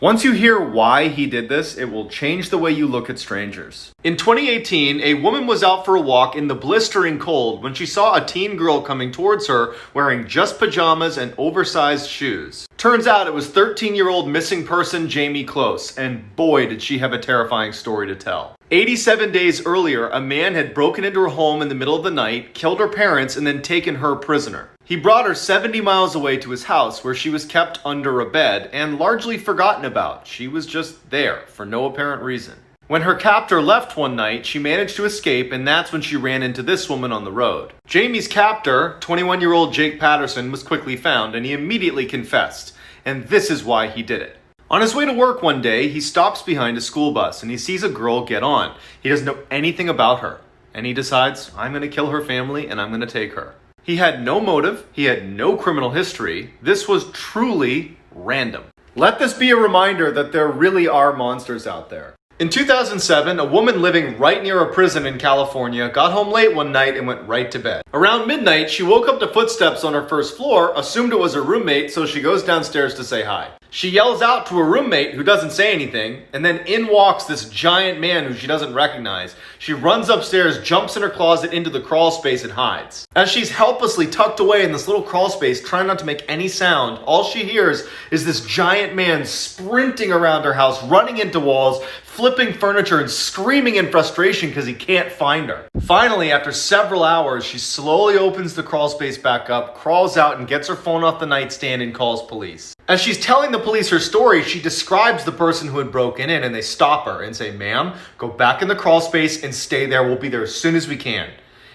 Once you hear why he did this, it will change the way you look at strangers. In 2018, a woman was out for a walk in the blistering cold when she saw a teen girl coming towards her wearing just pajamas and oversized shoes. Turns out it was 13-year-old missing person Jamie Close, and boy did she have a terrifying story to tell. 87 days earlier, a man had broken into her home in the middle of the night, killed her parents, and then taken her prisoner. He brought her 70 miles away to his house where she was kept under a bed and largely forgotten about. She was just there for no apparent reason. When her captor left one night, she managed to escape, and that's when she ran into this woman on the road. Jamie's captor, 21-year-old Jake Patterson, was quickly found, and he immediately confessed. And this is why he did it. On his way to work one day, he stops behind a school bus and he sees a girl get on. He doesn't know anything about her, and he decides, I'm going to kill her family and I'm going to take her. He had no motive, he had no criminal history. This was truly random. Let this be a reminder that there really are monsters out there. In 2007, a woman living right near a prison in California got home late one night and went right to bed. Around midnight, she woke up to footsteps on her first floor, assumed it was her roommate, so she goes downstairs to say hi. She yells out to her roommate, who doesn't say anything, and then in walks this giant man who she doesn't recognize. She runs upstairs, jumps in her closet into the crawl space, and hides. As she's helplessly tucked away in this little crawl space, trying not to make any sound, all she hears is this giant man sprinting around her house, running into walls, flipping furniture, and screaming in frustration because he can't find her. Finally, after several hours, she slowly opens the crawl space back up, crawls out, and gets her phone off the nightstand and calls police. As she's telling the police her story, she describes the person who had broken in, and they stop her and say, "Ma'am, go back in the crawl space and stay there. We'll be there as soon as we can."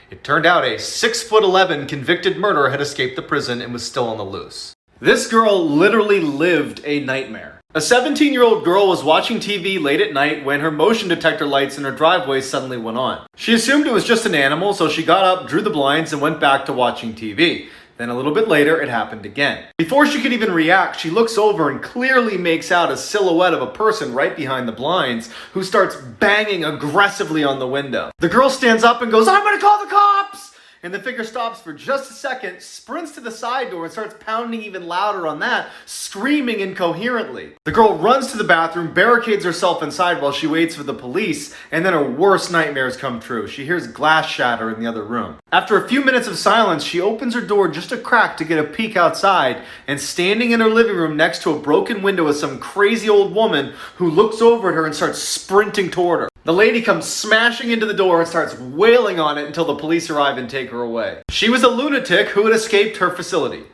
It turned out a 6'11" convicted murderer had escaped the prison and was still on the loose. This girl literally lived a nightmare. A 17-year-old girl was watching TV late at night when her motion detector lights in her driveway suddenly went on. She assumed it was just an animal, so she got up, drew the blinds, and went back to watching TV. Then a little bit later, it happened again. Before she could even react, she looks over and clearly makes out a silhouette of a person right behind the blinds who starts banging aggressively on the window. The girl stands up and goes, "I'm gonna call the cops!" And the figure stops for just a second, sprints to the side door and starts pounding even louder on that, screaming incoherently. The girl runs to the bathroom, barricades herself inside while she waits for the police, and then her worst nightmares come true. She hears glass shatter in the other room. After a few minutes of silence, she opens her door just a crack to get a peek outside, and standing in her living room next to a broken window is some crazy old woman who looks over at her and starts sprinting toward her. The lady comes smashing into the door and starts wailing on it until the police arrive and take her away. She was a lunatic who had escaped her facility.